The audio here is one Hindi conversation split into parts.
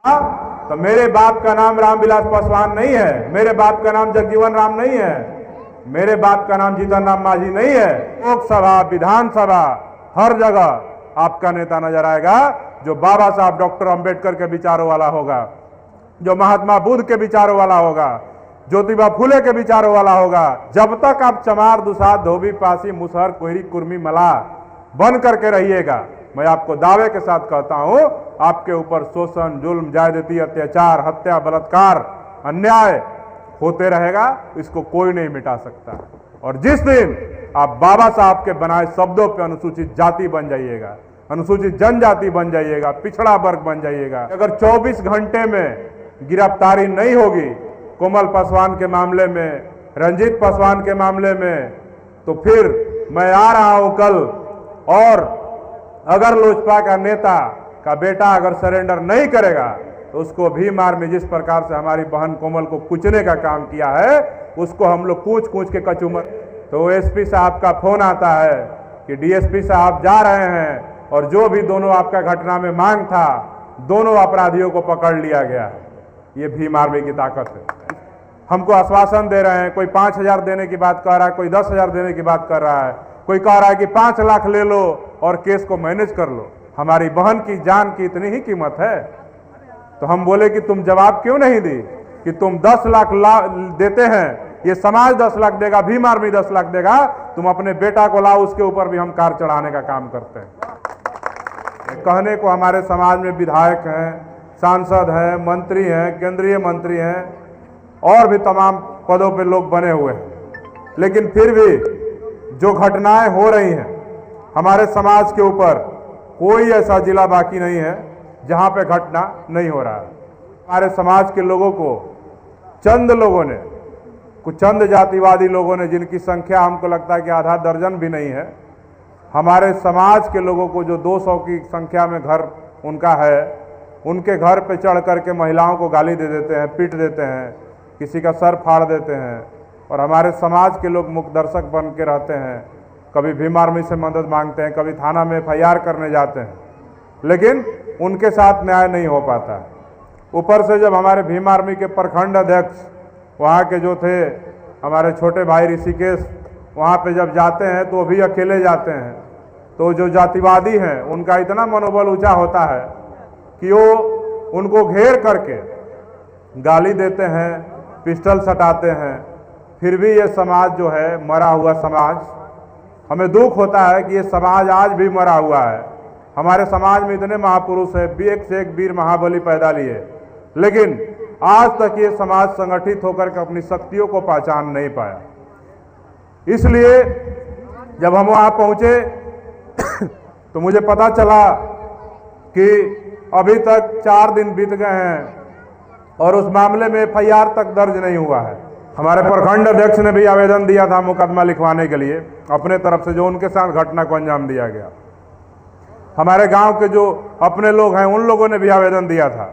तो मेरे बाप का नाम रामविलास पासवान नहीं है, मेरे बाप का नाम जगजीवन राम नहीं है, मेरे बाप का नाम जीतन राम मांझी नहीं है। लोकसभा, विधानसभा, हर जगह आपका नेता नजर आएगा जो बाबा साहब डॉक्टर अंबेडकर के विचारों वाला होगा, जो महात्मा बुद्ध के विचारों वाला होगा, ज्योतिबा फुले के विचारों वाला होगा। जब तक आप चमार, दुसाध, धोबी, पासी, मुसहर, कोहरी, कुर्मी, मलाह बन करके रहिएगा, मैं आपको दावे के साथ कहता हूं, आपके ऊपर शोषण, जुल्म, ज्यादती, अत्याचार, हत्या, बलात्कार, अन्याय होते रहेगा। इसको कोई नहीं मिटा सकता। और जिस दिन आप बाबा साहब के बनाए शब्दों पे अनुसूचित जाति बन जाइएगा, अनुसूचित जनजाति बन जाइएगा, पिछड़ा वर्ग बन जाइएगा, अगर 24 घंटे में गिरफ्तारी नहीं होगी कोमल पासवान के मामले में, रंजीत पासवान के मामले में, तो फिर मैं आ रहा हूं कल, और अगर लोजपा का नेता का बेटा अगर सरेंडर नहीं करेगा तो उसको भीम आर्मी जिस प्रकार से हमारी बहन कोमल को कुचने का काम किया है, उसको हम लोग कूच कूच के कचूमर। तो एसपी साहब का फोन आता है कि डीएसपी साहब जा रहे हैं, और जो भी दोनों आपका घटना में मांग था, दोनों अपराधियों को पकड़ लिया गया। ये भीम आर्मी की ताकत है। हमको आश्वासन दे रहे हैं, कोई 5,000 देने की बात कर रहा है, कोई 10,000 देने की बात कर रहा है, कोई कह रहा है कि 5 लाख ले लो और केस को मैनेज कर लो। हमारी बहन की जान की इतनी ही कीमत है। तो हम बोले कि तुम जवाब क्यों नहीं दी कि तुम 10 लाख देते हैं, ये समाज 10 लाख देगा, भीम आर्मी 10 लाख देगा, तुम अपने बेटा को लाओ, उसके ऊपर भी हम कार चढ़ाने का काम करते हैं। कहने को हमारे समाज में विधायक हैं, सांसद हैं, मंत्री हैं, केंद्रीय मंत्री हैं, और भी तमाम पदों पे लोग बने हुए हैं, लेकिन फिर भी जो घटनाएं हो रही हैं हमारे समाज के ऊपर, कोई ऐसा जिला बाकी नहीं है जहां पे घटना नहीं हो रहा है। हमारे समाज के लोगों को चंद लोगों ने, कुछ चंद जातिवादी लोगों ने, जिनकी संख्या हमको लगता है कि आधा दर्जन भी नहीं है, हमारे समाज के लोगों को जो 200 की संख्या में घर उनका है, उनके घर पे चढ़ करके महिलाओं को गाली दे देते हैं, पीट देते हैं, किसी का सर फाड़ देते हैं, और हमारे समाज के लोग मुख्य दर्शक बन के रहते हैं। कभी भीम आर्मी से मदद मांगते हैं, कभी थाना में FIR करने जाते हैं, लेकिन उनके साथ न्याय नहीं हो पाता। ऊपर से जब हमारे भीम आर्मी के प्रखंड अध्यक्ष वहाँ के जो थे, हमारे छोटे भाई ऋषिकेश, वहाँ पे जब जाते हैं तो वो भी अकेले जाते हैं, तो जो जातिवादी हैं उनका इतना मनोबल ऊंचा होता है कि वो उनको घेर करके गाली देते हैं, पिस्टल सटाते हैं। फिर भी ये समाज जो है, मरा हुआ समाज, हमें दुख होता है कि ये समाज आज भी मरा हुआ है। हमारे समाज में इतने महापुरुष हैं, एक से एक वीर महाबली पैदा लिए, लेकिन आज तक ये समाज संगठित होकर के अपनी शक्तियों को पहचान नहीं पाया। इसलिए जब हम वहाँ पहुँचे तो मुझे पता चला कि अभी तक 4 दिन बीत गए हैं और उस मामले में FIR तक दर्ज नहीं हुआ है। हमारे प्रखंड अध्यक्ष ने भी आवेदन दिया था मुकदमा लिखवाने के लिए अपने तरफ से, जो उनके साथ घटना को अंजाम दिया गया। हमारे गांव के जो अपने लोग हैं उन लोगों ने भी आवेदन दिया था,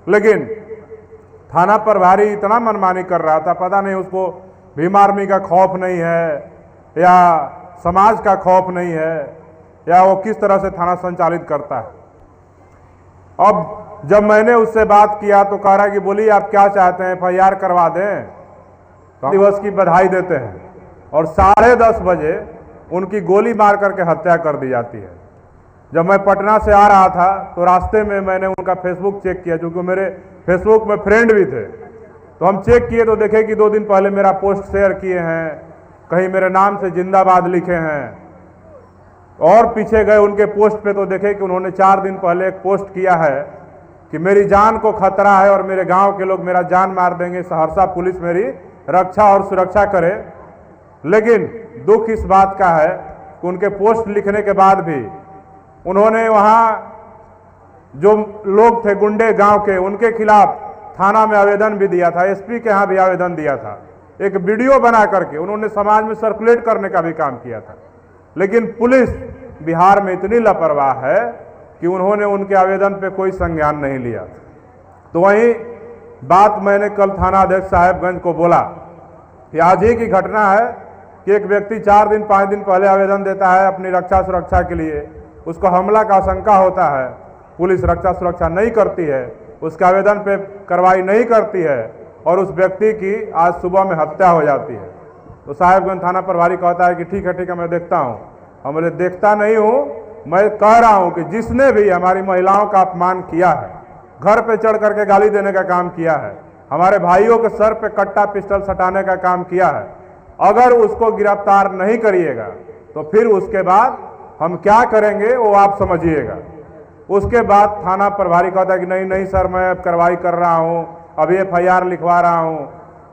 लेकिन थाना प्रभारी इतना मनमानी कर रहा था, पता नहीं उसको भीम आर्मी का खौफ नहीं है या समाज का खौफ नहीं है, या वो किस तरह से थाना संचालित करता है। अब जब मैंने उससे बात किया तो कह रहा कि बोलिए आप क्या चाहते हैं, FIR करवा दें। तो दिवस की बधाई देते हैं और 10:30 बजे उनकी गोली मार करके हत्या कर दी जाती है। जब मैं पटना से आ रहा था तो रास्ते में मैंने उनका फेसबुक चेक किया, क्योंकि मेरे फेसबुक में फ्रेंड भी थे, तो हम चेक किए तो देखे कि 2 दिन पहले मेरा पोस्ट शेयर किए हैं, कहीं मेरे नाम से जिंदाबाद लिखे हैं, और पीछे गए उनके पोस्ट पे तो देखे कि उन्होंने 4 दिन पहले एक पोस्ट किया है कि मेरी जान को खतरा है और मेरे गांव के लोग मेरा जान मार देंगे, सहरसा पुलिस मेरी रक्षा और सुरक्षा करे। लेकिन दुख इस बात का है कि उनके पोस्ट लिखने के बाद भी उन्होंने वहाँ जो लोग थे गुंडे गांव के, उनके खिलाफ थाना में आवेदन भी दिया था, SP के यहाँ भी आवेदन दिया था, एक वीडियो बना करके उन्होंने समाज में सर्कुलेट करने का भी काम किया था। लेकिन पुलिस बिहार में इतनी लापरवाह है कि उन्होंने उनके आवेदन पे कोई संज्ञान नहीं लिया। तो वहीं बात मैंने कल थाना अध्यक्ष साहेबगंज को बोला कि आज ही की घटना है कि एक व्यक्ति 4 दिन 5 दिन पहले आवेदन देता है अपनी रक्षा सुरक्षा के लिए, उसको हमला का आशंका होता है, पुलिस रक्षा सुरक्षा नहीं करती है, उसके आवेदन पे कार्रवाई नहीं करती है और उस व्यक्ति की आज सुबह में हत्या हो जाती है। तो साहेबगंज थाना प्रभारी कहता है कि ठीक है मैं देखता हूँ। हम बोले देखता नहीं हूँ, मैं कह रहा हूँ कि जिसने भी हमारी महिलाओं का अपमान किया है, घर पे चढ़ करके गाली देने का काम किया है, हमारे भाइयों के सर पे कट्टा पिस्टल सटाने का काम किया है, अगर उसको गिरफ्तार नहीं करिएगा तो फिर उसके बाद हम क्या करेंगे वो आप समझिएगा। उसके बाद थाना प्रभारी कहता है कि नहीं सर, मैं अब कार्रवाई कर रहा हूँ, अभी FIR लिखवा रहा हूँ,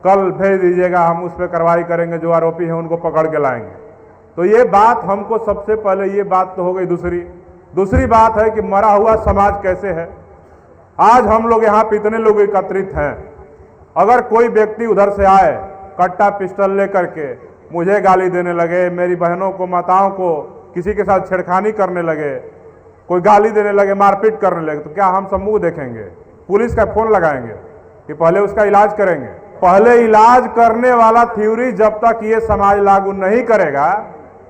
कल भेज दीजिएगा, हम उस पर कार्रवाई करेंगे, जो आरोपी हैं उनको पकड़ के लाएंगे। तो ये बात हमको सबसे पहले, ये बात तो हो गई। दूसरी बात है कि मरा हुआ समाज कैसे है। आज हम लोग यहाँ पे इतने लोग एकत्रित हैं, अगर कोई व्यक्ति उधर से आए कट्टा पिस्टल लेकर के मुझे गाली देने लगे, मेरी बहनों को, माताओं को किसी के साथ छेड़खानी करने लगे, कोई गाली देने लगे, मारपीट करने लगे, तो क्या हम सब मुंह देखेंगे? पुलिस का फोन लगाएंगे कि पहले उसका इलाज करेंगे? पहले इलाज करने वाला थ्योरी जब तक ये समाज लागू नहीं करेगा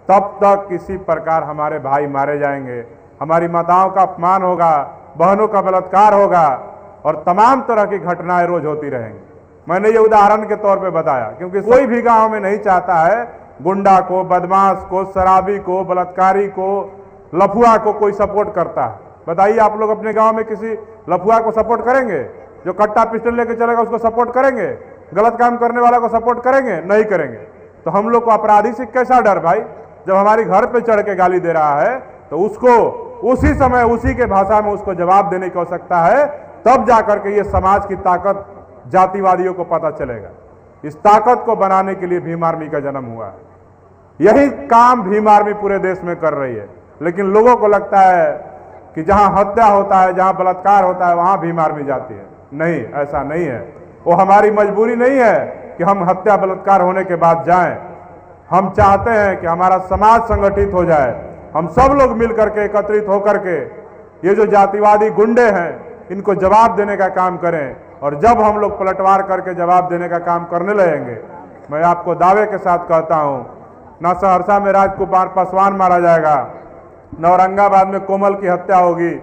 तब तक किसी प्रकार हमारे भाई मारे जाएंगे, हमारी माताओं का अपमान होगा, बहनों का बलात्कार होगा और तमाम तरह की घटनाएं रोज होती रहेंगी। मैंने ये उदाहरण के तौर पे बताया क्योंकि कोई भी गांव में नहीं चाहता है गुंडा को, बदमाश को, शराबी को, बलात्कारी को, लफुआ को कोई सपोर्ट करता है। बताइए आप लोग अपने गांव में किसी लफुआ को सपोर्ट करेंगे? जो कट्टा पिस्टल लेके चलेगा उसको सपोर्ट करेंगे? गलत काम करने वाला को सपोर्ट करेंगे? नहीं करेंगे। तो हम लोग को अपराधी से कैसा डर भाई? जब हमारी घर पे चढ़ के गाली दे रहा है तो उसको उसी समय उसी के भाषा में उसको जवाब देने की आवश्यकता है, तब जाकर के ये समाज की ताकत जातिवादियों को पता चलेगा। इस ताकत को बनाने के लिए भीम आर्मी का जन्म हुआ है। यही काम भीम आर्मी पूरे देश में कर रही है, लेकिन लोगों को लगता है कि जहां हत्या होता है, जहां बलात्कार होता है, वहां भीम आर्मी जाती है। नहीं, ऐसा नहीं है। वो हमारी मजबूरी नहीं है कि हम हत्या बलात्कार होने के बाद जाएं। हम चाहते हैं कि हमारा समाज संगठित हो जाए, हम सब लोग मिलकर के, एकत्रित होकर के ये जो जातिवादी गुंडे हैं इनको जवाब देने का काम करें। और जब हम लोग पलटवार करके जवाब देने का काम करने लगेंगे, मैं आपको दावे के साथ कहता हूं, ना सहरसा में राजकुमार पासवान मारा जाएगा, न औरंगाबाद में कोमल की हत्या होगी,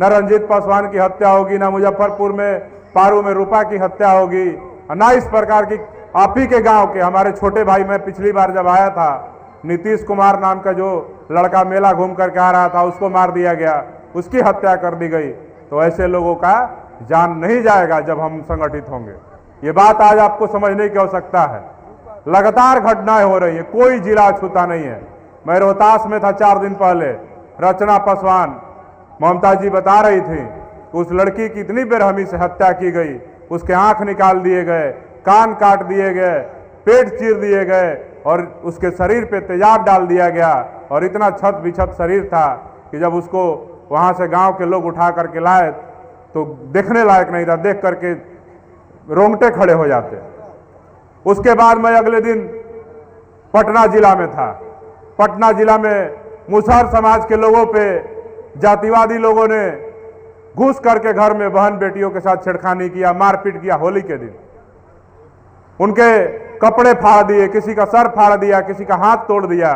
न रंजीत पासवान की हत्या होगी, न मुजफ्फरपुर में पारू में रूपा की हत्या होगी, न इस प्रकार की आप ही के गांव के हमारे छोटे भाई, मैं पिछली बार जब आया था, नीतीश कुमार नाम का जो लड़का मेला घूम करके आ रहा था, उसको मार दिया गया, उसकी हत्या कर दी गई। तो ऐसे लोगों का जान नहीं जाएगा जब हम संगठित होंगे। ये बात आज आपको समझने की आवश्यकता है। लगातार घटनाएं हो रही है, कोई जिला छूता नहीं है। मैं रोहतास में था 4 दिन पहले, रचना पासवान, ममता जी बता रही थी, उस लड़की की इतनी बेरहमी से हत्या की गई, उसके आंख निकाल दिए गए, कान काट दिए गए, पेट चीर दिए गए और उसके शरीर पे तेजाब डाल दिया गया। और इतना छत बिछत शरीर था कि जब उसको वहां से गांव के लोग उठा करके लाए तो देखने लायक नहीं था, देख करके रोंगटे खड़े हो जाते। उसके बाद मैं अगले दिन पटना जिला में था। पटना जिला में मुसहर समाज के लोगों पे जातिवादी लोगों ने घुस करके घर में बहन बेटियों के साथ छेड़खानी किया, मारपीट किया। होली के दिन उनके कपड़े फाड़ दिए, किसी का सर फाड़ दिया, किसी का हाथ तोड़ दिया।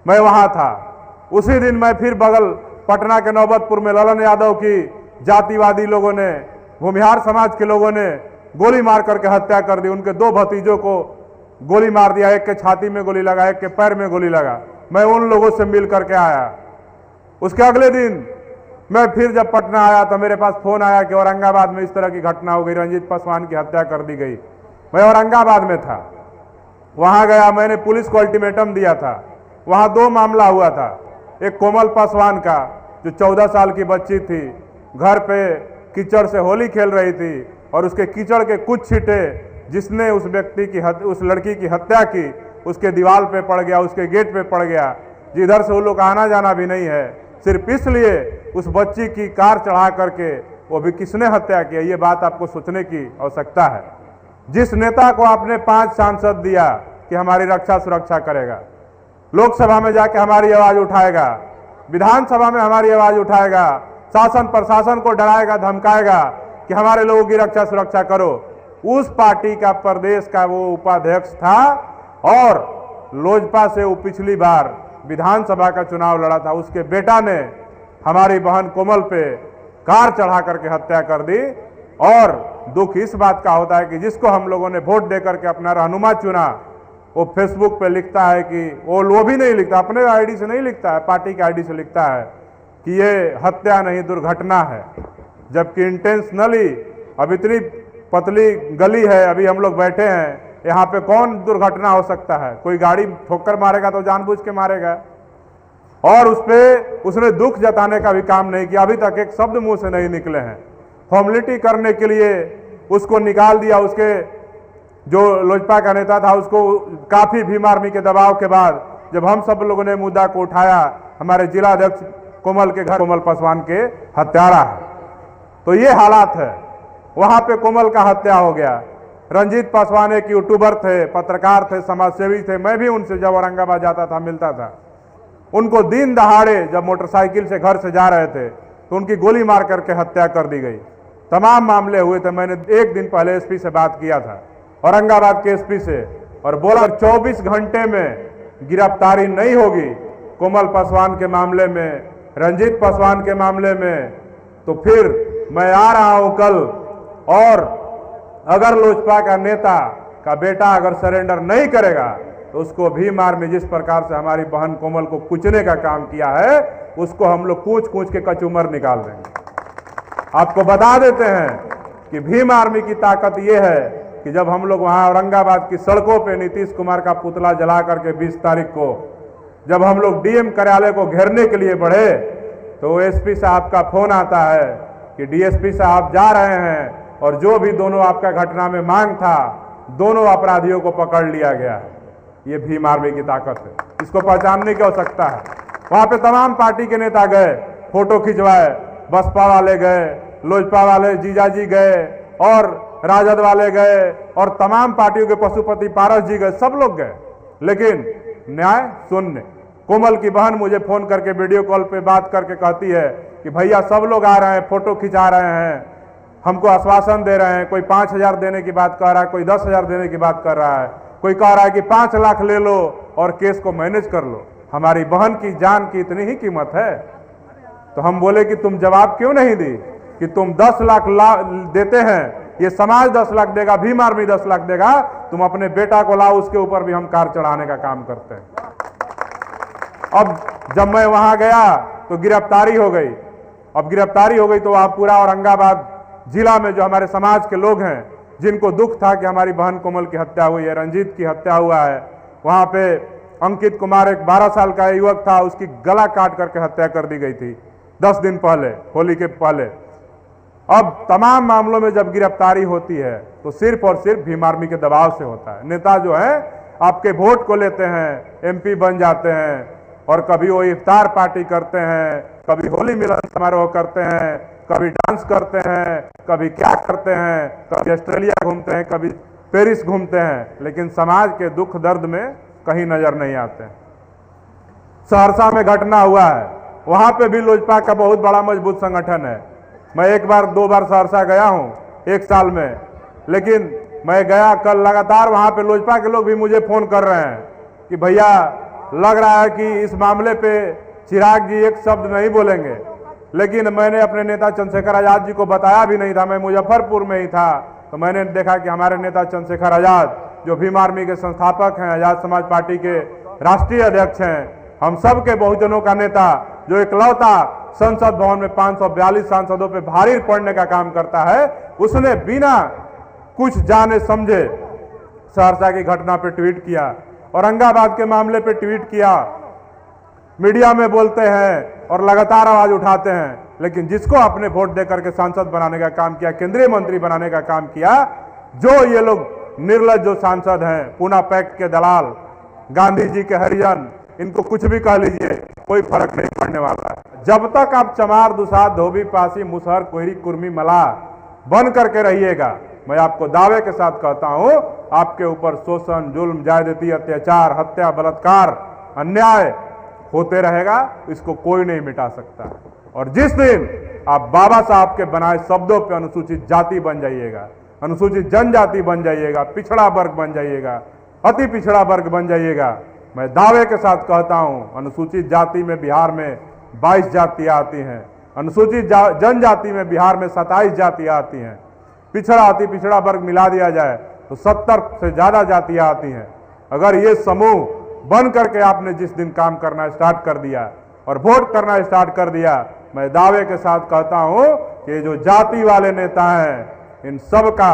मैं वहां था। उसी दिन मैं फिर बगल पटना के नौबतपुर में ललन यादव की जातिवादी लोगों ने, भूमिहार समाज के लोगों ने गोली मार करके हत्या कर दी। उनके 2 भतीजों को गोली मार दिया, एक के छाती में गोली लगा, एक के पैर में गोली लगा। मैं उन लोगों से मिल करके आया। उसके अगले दिन मैं फिर जब पटना आया तो मेरे पास फोन आया कि औरंगाबाद में इस तरह की घटना हो गई, रंजीत पासवान की हत्या कर दी गई। मैं औरंगाबाद में था, वहां गया, मैंने पुलिस को अल्टीमेटम दिया था। वहां 2 मामला हुआ था। एक कोमल पासवान का जो 14 साल की बच्ची थी, घर पे कीचड़ से होली खेल रही थी और उसके कीचड़ के कुछ छींटे जिसने उस व्यक्ति की उस लड़की की हत्या की, उसके दीवार पे पड़ गया, उसके गेट पे पड़ गया। जिधर से वो लोग आना जाना भी नहीं है, सिर्फ इसलिए उस बच्ची की कार चढ़ा करके, वो भी किसने हत्या किया, ये बात आपको सोचने की आवश्यकता है। जिस नेता को आपने 5 सांसद दिया कि हमारी रक्षा सुरक्षा करेगा, लोकसभा में जाके हमारी आवाज उठाएगा, विधानसभा में हमारी आवाज उठाएगा, शासन प्रशासन को डराएगा, धमकाएगा कि हमारे लोगों की रक्षा सुरक्षा करो, उस पार्टी का प्रदेश का वो उपाध्यक्ष था और लोजपा से वो पिछली बार विधानसभा का चुनाव लड़ा था। उसके बेटा ने हमारी बहन कोमल पे कार चढ़ा करके हत्या कर दी। और दुख इस बात का होता है कि जिसको हम लोगों ने वोट दे करके अपना रहनुमा चुना, वो फेसबुक पे लिखता है कि वो भी नहीं लिखता, अपने आईडी से नहीं लिखता है, पार्टी के आईडी से लिखता है कि ये हत्या नहीं दुर्घटना है, जबकि इंटेंशनली। अब इतनी पतली गली है, अभी हम लोग बैठे हैं यहाँ पे, कौन दुर्घटना हो सकता है? कोई गाड़ी ठोकर मारेगा तो जानबूझ के मारेगा। और उसने दुख जताने का भी काम नहीं किया, अभी तक एक शब्द मुंह से नहीं निकले हैं। फॉर्मेलिटी करने के लिए उसको निकाल दिया, उसके जो लोजपा का नेता था उसको काफी भीम आर्मी के दबाव के बाद जब हम सब लोगों ने मुद्दा को उठाया, हमारे जिला अध्यक्ष कोमल के घर, कोमल पासवान के हत्यारा है, तो ये हालात है। वहां पे कोमल का हत्या हो गया। रंजीत पासवान एक यूट्यूबर थे, पत्रकार थे, समाजसेवी थे, मैं भी उनसे जब औरंगाबाद जाता था मिलता था। उनको दिन दहाड़े जब मोटरसाइकिल से घर से जा रहे थे तो उनकी गोली मार करके हत्या कर दी गई। तमाम मामले हुए थे। मैंने एक दिन पहले एसपी से बात किया था, औरंगाबाद के एसपी से, और बोला 24 घंटे में गिरफ्तारी नहीं होगी कोमल पासवान के मामले में, रंजीत पासवान के मामले में, तो फिर मैं आ रहा हूं कल, और अगर लोजपा का नेता का बेटा अगर सरेंडर नहीं करेगा तो उसको भीम आर्मी जिस प्रकार से हमारी बहन कोमल को कुचने का काम किया है, उसको हम लोग कूच कूच के कचूमर निकाल देंगे। आपको बता देते हैं कि भीम आर्मी की ताकत यह है कि जब हम लोग वहां औरंगाबाद की सड़कों पे नीतीश कुमार का पुतला जला करके 20 तारीख को जब हम लोग डीएम कार्यालय को घेरने के लिए बढ़े, तो एसपी साहब का फोन आता है कि डीएसपी साहब जा रहे हैं, और जो भी दोनों आपका घटना में मांग था, दोनों अपराधियों को पकड़ लिया गया है। ये भीम आर्मी की ताकत है, इसको पहचानने की आवश्यकता है। वहां पे तमाम पार्टी के नेता गए, फोटो खिंचवाए, बसपा वाले गए, लोजपा वाले जीजाजी गए, और राजद वाले गए, और तमाम पार्टियों के पशुपति पारस जी गए, सब लोग गए, लेकिन न्याय शून्य। कोमल की बहन मुझे फोन करके वीडियो कॉल पे बात करके कहती है कि भैया सब लोग आ रहे हैं, फोटो खिंचा रहे हैं, हमको आश्वासन दे रहे हैं, कोई 5,000 देने की बात कर रहा है, कोई 10,000 देने की बात कर रहा है, कोई कह रहा है कि 5 लाख ले लो और केस को मैनेज कर लो। हमारी बहन की जान की इतनी ही कीमत है। तो हम बोले कि तुम जवाब क्यों नहीं दी कि तुम 10 लाख देते हैं, ये समाज 10 लाख देगा, भीम आर्मी 10 लाख देगा, तुम अपने बेटा को लाओ, उसके ऊपर भी हम कार चढ़ाने का काम करते हैं। अब जब मैं वहां गया तो गिरफ्तारी हो गई। अब गिरफ्तारी हो गई तो आप पूरा औरंगाबाद जिला में जो हमारे समाज के लोग हैं, जिनको दुख था कि हमारी बहन कोमल की हत्या हुई है, रंजीत की हत्या हुआ है, वहां पे अंकित कुमार एक 12 साल का युवक था, उसकी गला काट करके हत्या कर दी गई थी 10 दिन पहले, होली के पहले। अब तमाम मामलों में जब गिरफ्तारी होती है तो सिर्फ और सिर्फ भीम आर्मी के दबाव से होता है। नेता जो है आपके वोट को लेते हैं, एमपी बन जाते हैं, और कभी वो इफ्तार पार्टी करते हैं, कभी होली मिलन समारोह करते हैं, कभी डांस करते हैं, कभी क्या करते हैं, कभी ऑस्ट्रेलिया घूमते हैं, कभी पेरिस घूमते हैं, लेकिन समाज के दुख दर्द में कहीं नजर नहीं आते। सहरसा में घटना हुआ है, वहां पे भी लोजपा का बहुत बड़ा मजबूत संगठन है। मैं 1 बार 2 बार सहरसा गया हूं 1 साल में, लेकिन मैं गया कल लगातार, वहां पे लोजपा के लोग भी मुझे फोन कर रहे हैं कि भैया लग रहा है कि इस मामले पे चिराग जी एक शब्द नहीं बोलेंगे। लेकिन मैंने अपने नेता चंद्रशेखर आजाद जी को बताया भी नहीं था, मैं मुजफ्फरपुर में ही था, तो मैंने देखा कि हमारे नेता चंद्रशेखर आजाद जो भीम आर्मी के संस्थापक हैं, आजाद समाज पार्टी के राष्ट्रीय अध्यक्ष हैं, हम सब के बहुजनों का नेता, जो इकलौता संसद भवन में 542 सांसदों पे भारी पड़ने का काम करता है, उसने बिना कुछ जाने समझे सहरसा की घटना पे ट्वीट किया, औरंगाबाद के मामले पे ट्वीट किया, मीडिया में बोलते हैं और लगातार आवाज उठाते हैं, लेकिन जिसको अपने वोट देकर के सांसद बनाने का काम किया, केंद्रीय मंत्री बनाने का काम किया, जो ये लोग निर्लज्ज जो सांसद हैं, पूना पैक्ट के दलाल, गांधी जी के हरिजन, इनको कुछ भी कह लीजिए, कोई फर्क नहीं पड़ने वाला है। जब तक आप चमार, दुसाध, धोबी, पासी, मुसहर, कोयरी, कुर्मी, मलाह बन करके रहिएगा, मैं आपको दावे के साथ कहता हूं, आपके ऊपर शोषण, जुल्म, ज्यादती, अत्याचार, हत्या, बलात्कार, अन्याय होते रहेगा, इसको कोई नहीं मिटा सकता। और जिस दिन आप बाबा साहब के बनाए शब्दों पे अनुसूचित जाति बन जाइएगा, अनुसूचित जनजाति बन जाइएगा, पिछड़ा वर्ग बन जाइएगा, अति पिछड़ा वर्ग बन जाइएगा, मैं दावे के साथ कहता हूं, अनुसूचित जाति में बिहार में 22 जातियां आती हैं, अनुसूचित जनजाति में बिहार में 27 जातियां आती हैं। पिछड़ा अति पिछड़ा वर्ग मिला दिया जाए तो 70 से ज्यादा जातियां आती हैं। अगर ये समूह बन करके आपने जिस दिन काम करना स्टार्ट कर दिया और वोट करना स्टार्ट कर दिया, मैं दावे के साथ कहता हूं कि ये जो जाति वाले नेता हैं इन सब का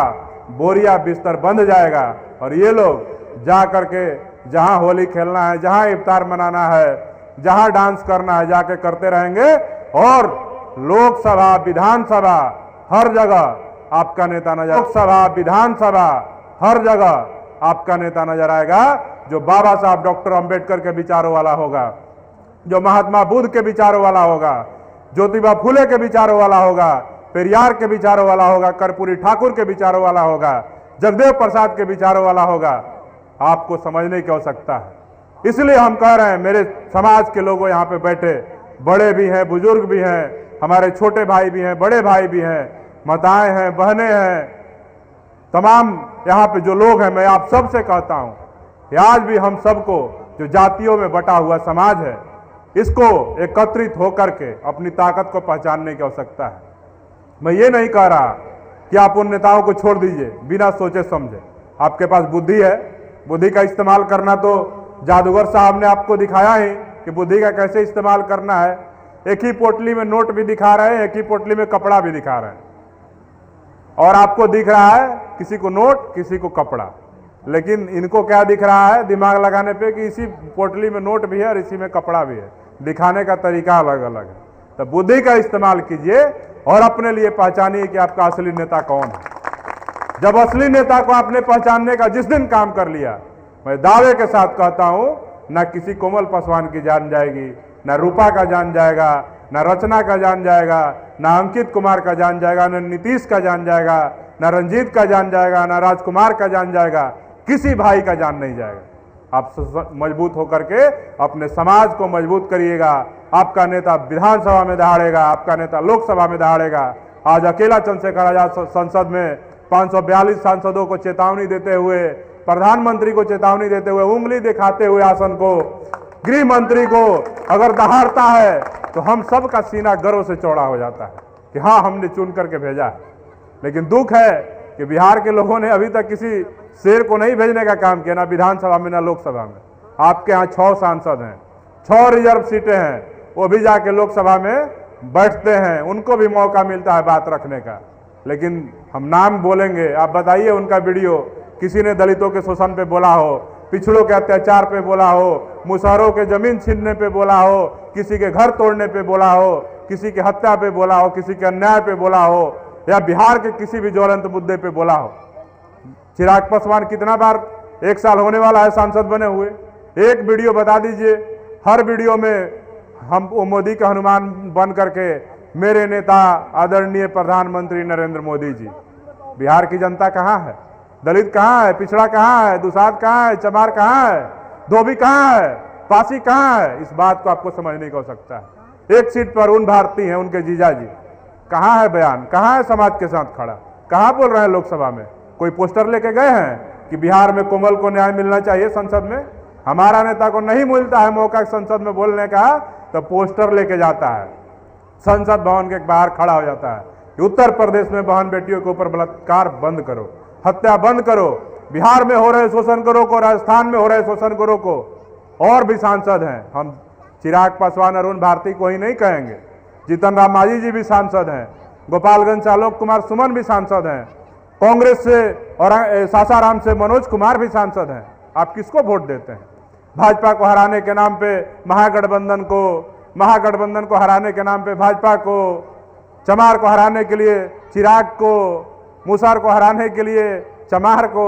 बोरिया बिस्तर बंध जाएगा और ये लोग जा करके जहां होली खेलना है, जहां इफ्तार मनाना है, जहां डांस करना है जाके करते रहेंगे और लोकसभा विधानसभा हर जगह आपका नेता नजर, लोकसभा विधानसभा हर जगह आपका नेता नजर आएगा जो बाबा साहब डॉक्टर अंबेडकर के विचारों वाला होगा, जो महात्मा बुद्ध के विचारों वाला होगा, ज्योतिबा फुले के विचारों वाला होगा, पेरियार के विचारों वाला होगा, कर्पूरी ठाकुर के विचारों वाला होगा, जगदेव प्रसाद के विचारों वाला होगा। आपको समझने की आवश्यकता है। इसलिए हम कह रहे हैं, मेरे समाज के लोगों यहाँ पे बैठे बड़े भी हैं, बुजुर्ग भी हैं, हमारे छोटे भाई भी हैं, बड़े भाई भी हैं, माताएं हैं, बहनें हैं, तमाम यहाँ पे जो लोग हैं, मैं आप सबसे कहता हूँ कि आज भी हम सबको जो जातियों में बटा हुआ समाज है इसको एकत्रित होकर के अपनी ताकत को पहचानने की आवश्यकता है। मैं ये नहीं कह रहा कि आप उन नेताओं को छोड़ दीजिए बिना सोचे समझे। आपके पास बुद्धि है, बुद्धि का इस्तेमाल करना तो जादूगर साहब ने आपको दिखाया ही कि बुद्धि का कैसे इस्तेमाल करना है। एक ही पोटली में नोट भी दिखा रहे हैं, एक ही पोटली में कपड़ा भी दिखा रहे हैं और आपको दिख रहा है किसी को नोट किसी को कपड़ा, लेकिन इनको क्या दिख रहा है दिमाग लगाने पे कि इसी पोटली में नोट भी है और इसी में कपड़ा भी है। दिखाने का तरीका अलग अलग है। तो बुद्धि का इस्तेमाल कीजिए और अपने लिए पहचानिए कि आपका असली नेता कौन है। जब असली नेता को आपने पहचानने का जिस दिन काम कर लिया, मैं दावे के साथ कहता हूं न किसी कोमल पासवान की जान जाएगी, न रूपा का जान जाएगा, न रचना का जान जाएगा, न अंकित कुमार का जान जाएगा, न नीतीश का जान जाएगा, न रंजीत का जान जाएगा, न राजकुमार का जान जाएगा, किसी भाई का जान नहीं जाएगा। आप मजबूत होकर के अपने समाज को मजबूत करिएगा। आपका नेता विधानसभा में दहाड़ेगा, आपका नेता लोकसभा में दहाड़ेगा। आज अकेला चंद्रशेखर आजाद संसद में 542 सांसदों को चेतावनी देते हुए, प्रधानमंत्री को चेतावनी देते हुए, उंगली दिखाते हुए आसन को, गृह मंत्री को अगर दहाड़ता है तो हम सब का सीना गर्व से चौड़ा हो जाता है कि हाँ हमने चुन करके भेजा है। लेकिन दुख है कि बिहार के लोगों ने अभी तक किसी शेर को नहीं भेजने का काम किया, ना विधानसभा में ना लोकसभा में। आपके यहाँ 6 सांसद हैं, 6 रिजर्व सीटें हैं, वो भी जाके लोकसभा में बैठते हैं, उनको भी मौका मिलता है बात रखने का। लेकिन हम नाम बोलेंगे, आप बताइए उनका वीडियो किसी ने दलितों के शोषण पे बोला हो, पिछड़ों के अत्याचार पे बोला हो, मुसहरों के जमीन छीनने पे बोला हो, किसी के घर तोड़ने पे बोला हो, किसी की हत्या पे बोला हो, किसी के अन्याय पे बोला हो, या बिहार के किसी भी ज्वलंत मुद्दे पे बोला हो। चिराग पासवान कितना बार, 1 साल होने वाला है सांसद बने हुए, एक वीडियो बता दीजिए। हर वीडियो में हम मोदी का हनुमान बन करके मेरे नेता आदरणीय प्रधानमंत्री नरेंद्र मोदी जी। बिहार की जनता कहाँ है? दलित कहाँ है? पिछड़ा कहाँ है? दुसाध कहाँ है? चमार कहाँ है? धोबी कहाँ है? पासी कहाँ है? इस बात को आपको समझने की आवश्यकता है। एक सीट पर उन भारती हैं, उनके जीजा जी। कहाँ है बयान? कहाँ है समाज के साथ खड़ा? कहाँ बोल रहे हैं लोकसभा में? कोई पोस्टर लेके गए हैं कि बिहार में कोमल को न्याय मिलना चाहिए संसद में? हमारा नेता को नहीं मिलता है मौका संसद में बोलने का, तो पोस्टर लेके जाता है, संसद भवन के बाहर खड़ा हो जाता है कि उत्तर प्रदेश में बहन बेटियों के ऊपर बलात्कार बंद करो, हत्या बंद करो, बिहार में हो रहे शोषण करो को, राजस्थान में हो रहे शोषण करो को। और भी सांसद हैं, हम चिराग पासवान, अरुण भारती को ही नहीं कहेंगे, जीतन राम मांझी जी भी सांसद हैं, गोपालगंज से आलोक कुमार सुमन भी सांसद हैं, कांग्रेस से और सासाराम से मनोज कुमार भी सांसद हैं। आप किसको वोट देते हैं? भाजपा को हराने के नाम पे महागठबंधन को हराने के नाम पे भाजपा को, चमार को हराने के लिए चिराग को, मुसहर को हराने के लिए चमार को,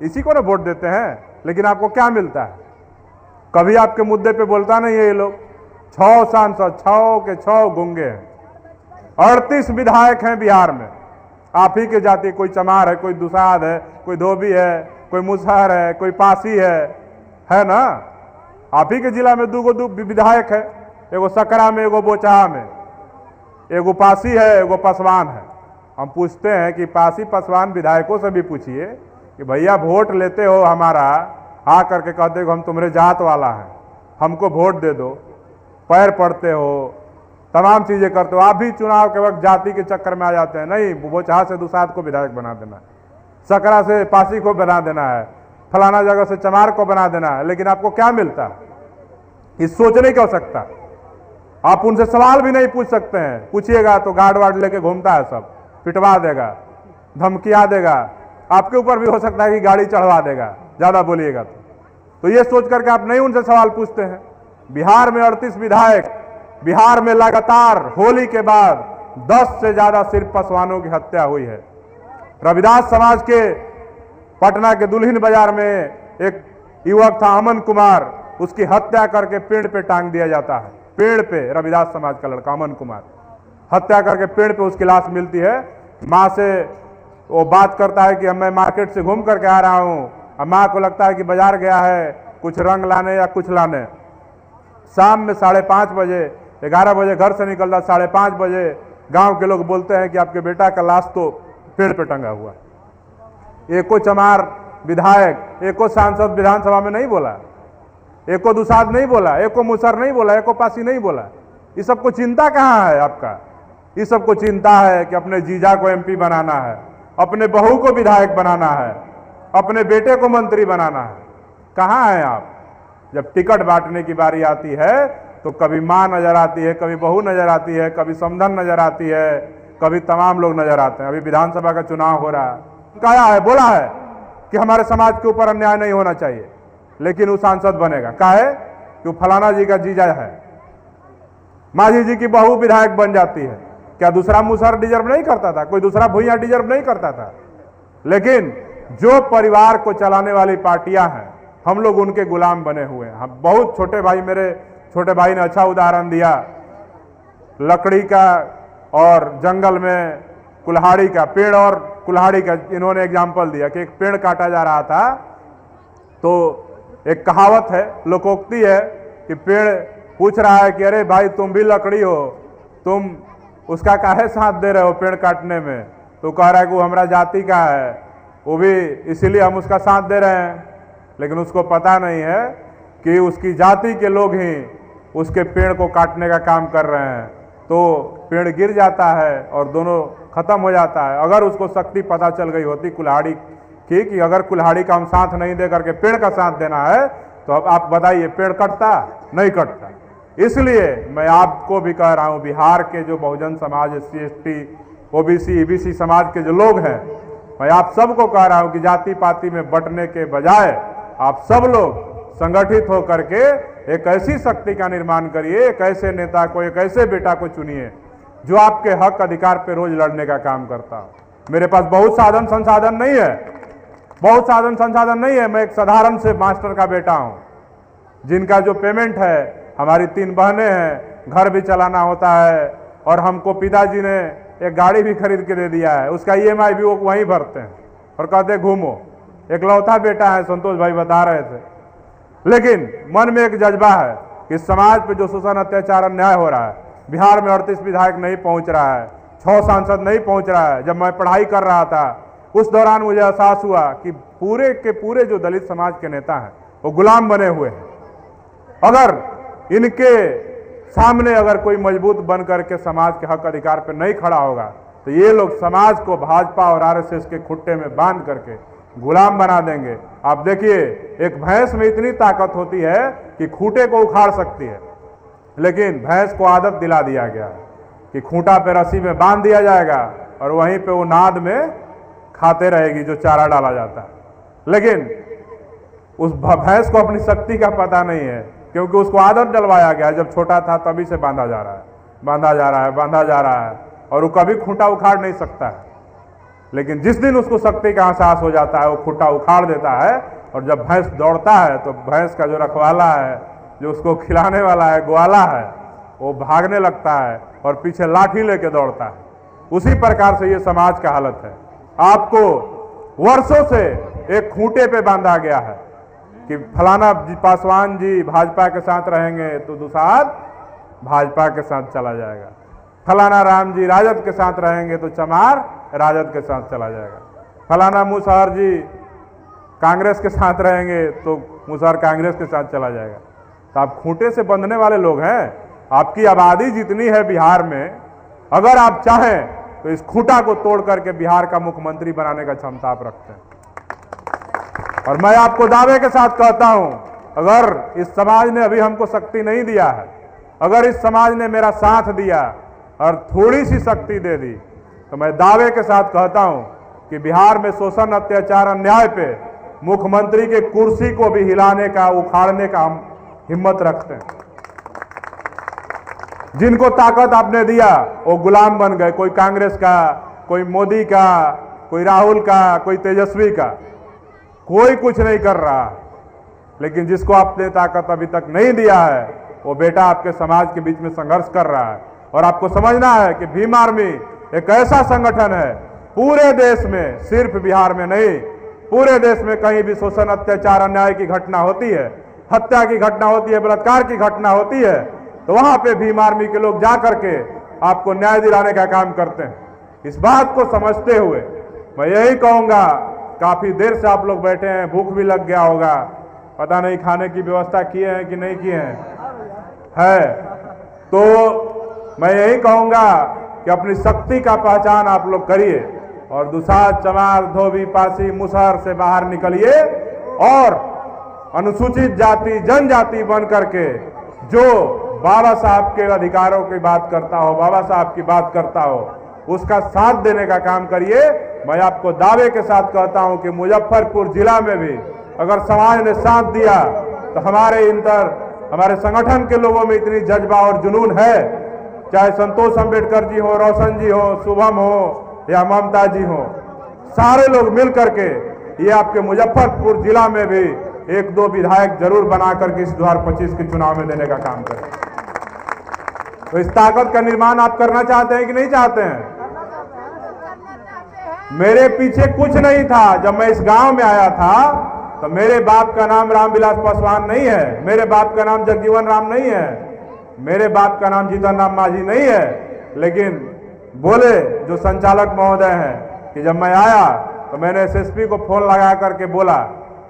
इसी को ना वोट देते हैं। लेकिन आपको क्या मिलता है? कभी आपके मुद्दे पे बोलता नहीं है ये लोग। 6 सांसद, 6 के 6 गूंगे हैं, 38 विधायक हैं बिहार में। आप ही के जाति, कोई चमार है, कोई दुसाध है, कोई धोबी है, कोई मुसहर है, कोई पासी है ना? आप ही के जिला में 2 विधायक है, एगो सकरा में, एगो बोचहा में, एगो पासी है, एगो पासवान है। हम पूछते हैं कि पासी पासवान विधायकों से भी पूछिए कि भैया वोट लेते हो हमारा, आ करके कहते हो हम तुम्हारे जात वाला हैं, हमको वोट दे दो, पैर पड़ते हो, तमाम चीजें करते हो। आप भी चुनाव के वक्त जाति के चक्कर में आ जाते हैं, नहीं बोचहा से दुसाध को विधायक बना देना है, सकरा से पासी को बना देना है, फलाना जगह से चमार को बना देना है, लेकिन आपको क्या मिलता है? इस सोचने की आवश्यकता। आप उनसे सवाल भी नहीं पूछ सकते हैं, पूछिएगा तो गार्ड वार्ड लेके घूमता है, सब पिटवा देगा, धमकिया देगा, आपके ऊपर भी हो सकता है कि गाड़ी चढ़वा देगा ज्यादा बोलिएगा तो ये सोच करके आप नहीं उनसे सवाल पूछते हैं। बिहार में 38 विधायक, बिहार में लगातार होली के बाद 10 से ज्यादा सिर्फ पासवानों की हत्या हुई है। रविदास समाज के पटना के दुल्हिन बाजार में एक युवक था अमन कुमार, उसकी हत्या करके पेड़ पे टांग दिया जाता है। पेड़ पे रविदास समाज का लड़का अमन कुमार हत्या करके पेड़ पे उसकी लाश मिलती है। माँ से वो बात करता है कि मैं मार्केट से घूम करके आ रहा हूँ, अब माँ को लगता है कि बाजार गया है कुछ रंग लाने या कुछ लाने। शाम में 5:30 बजे, 11 बजे घर से निकलता, 5:30 बजे गांव के लोग बोलते हैं कि आपके बेटा का लाश तो पेड़ पे टंगा हुआ। एको चमार विधायक, एको सांसद विधानसभा में नहीं बोला, एको दुसाध नहीं बोला, एको मुसर नहीं बोला, एको पासी नहीं बोला। ये सबको चिंता कहाँ है आपका? ये सबको चिंता है कि अपने जीजा को एमपी बनाना है, अपने बहू को विधायक बनाना है, अपने बेटे को मंत्री बनाना है। कहाँ हैं आप? जब टिकट बांटने की बारी आती है तो कभी माँ नजर आती है, कभी बहू नजर आती है, कभी समधन नजर आती है, कभी तमाम लोग नजर आते हैं। अभी विधानसभा का चुनाव हो रहा है, कहा है, बोला है कि हमारे समाज के ऊपर अन्याय नहीं होना चाहिए, लेकिन वो सांसद बनेगा। कहा है कि वो फलाना जी का जीजा है, मांझी जी की बहू विधायक बन जाती है। क्या दूसरा मुसहर डिजर्व नहीं करता था? कोई दूसरा भुइयां डिजर्व नहीं करता था? लेकिन जो परिवार को चलाने वाली पार्टियां हैं, हम लोग उनके गुलाम बने हुए हैं। हम बहुत छोटे भाई, मेरे छोटे भाई ने अच्छा उदाहरण दिया लकड़ी का और जंगल में कुल्हाड़ी का, पेड़ और कुल्हाड़ी का इन्होंने एग्जाम्पल दिया कि एक पेड़ काटा जा रहा था तो एक कहावत है, लोकोक्ति है कि पेड़ पूछ रहा है कि अरे भाई तुम भी लकड़ी हो, तुम उसका काहे साथ दे रहे हो पेड़ काटने में? तो कह रहा है कि वो हमारा जाति का है, वो भी इसीलिए हम उसका साथ दे रहे हैं। लेकिन उसको पता नहीं है कि उसकी जाति के लोग ही उसके पेड़ को काटने का काम कर रहे हैं, तो पेड़ गिर जाता है और दोनों खत्म हो जाता है। अगर उसको शक्ति पता चल गई होती कुल्हाड़ी की कि अगर कुल्हाड़ी का हम साथ नहीं दे करके पेड़ का साथ देना है, तो अब आप बताइए पेड़ कटता? नहीं कटता। इसलिए मैं आपको भी कह रहा हूं, बिहार के जो Bahujan Samaj, SC ST OBC EBC समाज के जो लोग हैं, मैं आप सबको कह रहा हूं कि जाति पाति में बंटने के बजाय आप सब लोग संगठित होकर के एक ऐसी शक्ति का निर्माण करिए, एक ऐसे नेता को, एक ऐसे बेटा को चुनिए जो आपके हक अधिकार पे रोज लड़ने का काम करता हो। मेरे पास बहुत साधन संसाधन नहीं है, बहुत साधन संसाधन नहीं है। मैं एक साधारण से मास्टर का बेटा हूं, जिनका जो पेमेंट है, हमारी 3 बहनें हैं, घर भी चलाना होता है, और हमको पिताजी ने एक गाड़ी भी खरीद के दे दिया है, उसका EMI भी वो वहीं भरते हैं और कहते घूमो। एक लौता बेटा है, संतोष भाई बता रहे थे। लेकिन मन में एक जज्बा है कि समाज पे जो शोषण, अत्याचार, अन्याय हो रहा है, बिहार में 38 विधायक नहीं पहुंच रहा है, 6 सांसद नहीं पहुंच रहा है। जब मैं पढ़ाई कर रहा था उस दौरान मुझे एहसास हुआ कि पूरे के पूरे जो दलित समाज के नेता हैं वो गुलाम बने हुए हैं। अगर इनके सामने अगर कोई मजबूत बन करके समाज के हक अधिकार पर नहीं खड़ा होगा तो ये लोग समाज को भाजपा और RSS के खुट्टे में बांध करके गुलाम बना देंगे। आप देखिए, एक भैंस में इतनी ताकत होती है कि खूंटे को उखाड़ सकती है, लेकिन भैंस को आदत दिला दिया गया है कि खूंटा पे रस्सी में बांध दिया जाएगा और वहीं पे वो नाद में खाते रहेगी जो चारा डाला जाता है। लेकिन उस भैंस को अपनी शक्ति का पता नहीं है, क्योंकि उसको आदत डलवाया गया। जब छोटा था तभी से बांधा जा रहा है, बांधा जा रहा है, बांधा जा रहा है, और वो कभी खूंटा उखाड़ नहीं सकता है। लेकिन जिस दिन उसको शक्ति का एहसास हो जाता है, वो खूंटा उखाड़ देता है। और जब भैंस दौड़ता है तो भैंस का जो रखवाला है, जो उसको खिलाने वाला है, ग्वाला है, वो भागने लगता है और पीछे लाठी लेके दौड़ता है। उसी प्रकार से ये समाज का हालत है। आपको वर्षों से एक खूंटे पे बांधा गया है कि फलाना पासवान जी भाजपा के साथ रहेंगे तो दुसाध भाजपा के साथ चला जाएगा, फलाना राम जी राजद के साथ रहेंगे तो चमार राजद के साथ चला जाएगा, फलाना मुसहर जी कांग्रेस के साथ रहेंगे तो मुसहर कांग्रेस के साथ चला जाएगा। तो आप खूंटे से बंधने वाले लोग हैं। आपकी आबादी जितनी है बिहार में, अगर आप चाहें तो इस खूंटा को तोड़ करके बिहार का मुख्यमंत्री बनाने का क्षमता आप रखते हैं। और मैं आपको दावे के साथ कहता हूं, अगर इस समाज ने अभी हमको शक्ति नहीं दिया है, अगर इस समाज ने मेरा साथ दिया और थोड़ी सी शक्ति दे दी, तो मैं दावे के साथ कहता हूं कि बिहार में शोषण, अत्याचार, अन्याय पे मुख्यमंत्री के कुर्सी को भी हिलाने का, उखाड़ने का हम हिम्मत रखते हैं। जिनको ताकत आपने दिया वो गुलाम बन गए, कोई कांग्रेस का, कोई मोदी का, कोई राहुल का, कोई तेजस्वी का, कोई कुछ नहीं कर रहा। लेकिन जिसको आपने ताकत अभी तक नहीं दिया है, वो बेटा आपके समाज के बीच में संघर्ष कर रहा है। और आपको समझना है कि भीम आर्मी एक ऐसा संगठन है, पूरे देश में, सिर्फ बिहार में नहीं, पूरे देश में कहीं भी शोषण, अत्याचार, अन्याय की घटना होती है, हत्या की घटना होती है, बलात्कार की घटना होती है, तो वहां पे भीम आर्मी के लोग जा करके आपको न्याय दिलाने का काम करते हैं। इस बात को समझते हुए मैं यही कहूंगा, काफी देर से आप लोग बैठे हैं, भूख भी लग गया होगा, पता नहीं खाने की व्यवस्था किए हैं कि नहीं किए हैं, है तो मैं यही कहूंगा कि अपनी शक्ति का पहचान आप लोग करिए और दुसाध, चमार, धोबी, पासी, मुसहर से बाहर निकलिए और अनुसूचित जाति, जनजाति बन करके जो बाबा साहब के अधिकारों की बात करता हो, बाबा साहब की बात करता हो, उसका साथ देने का काम करिए। मैं आपको दावे के साथ कहता हूं कि मुजफ्फरपुर जिला में भी अगर समाज ने साथ दिया तो हमारे संगठन के लोगों में इतनी जज्बा और जुनून है, चाहे संतोष अंबेडकर जी हो, रोशन जी हो, शुभम हो या ममता जी हो, सारे लोग मिल करके ये आपके मुजफ्फरपुर जिला में भी 1-2 विधायक जरूर बना करके इस 2025 के चुनाव में देने का काम करें। तो इस ताकत का निर्माण आप करना चाहते हैं कि नहीं चाहते हैं? मेरे पीछे कुछ नहीं था। जब मैं इस गांव में आया था तो मेरे बाप का नाम रामविलास पासवान नहीं है, मेरे बाप का नाम जगजीवन राम नहीं है, मेरे बाप का नाम जीतन राम मांझी नहीं है। लेकिन बोले जो संचालक महोदय हैं कि जब मैं आया तो मैंने एसएसपी को फोन लगा करके बोला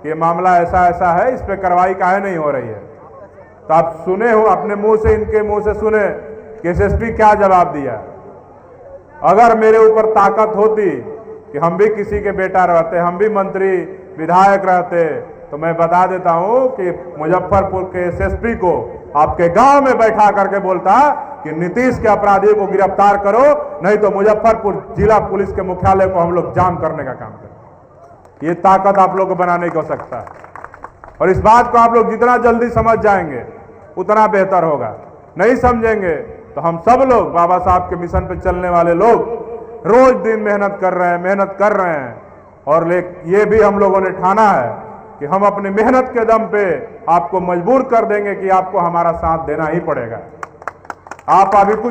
कि मामला ऐसा ऐसा है, इस पे कार्रवाई काहे नहीं हो रही है। तो आप सुने हो, अपने मुंह से, इनके मुंह से सुने कि एसएसपी क्या जवाब दिया। अगर मेरे ऊपर ताकत होती कि हम भी किसी के बेटा रहते, हम भी मंत्री विधायक रहते, तो मैं बता देता हूं कि मुजफ्फरपुर के एसएसपी को आपके गांव में बैठा करके बोलता कि नीतीश के अपराधियों को गिरफ्तार करो, नहीं तो मुजफ्फरपुर जिला पुलिस के मुख्यालय को हम लोग जाम करने का काम करें। ये ताकत आप लोग को बनाने की आवश्यकता है। और इस बात को आप लोग जितना जल्दी समझ जाएंगे उतना बेहतर होगा। नहीं समझेंगे तो हम सब लोग, बाबा साहब के मिशन पे चलने वाले लोग, रोज दिन मेहनत कर रहे हैं और ये भी हम लोगों ने ठाना है कि हम अपनी मेहनत के दम पे आपको मजबूर कर देंगे कि आपको हमारा साथ देना ही पड़ेगा। आप अभी कुछ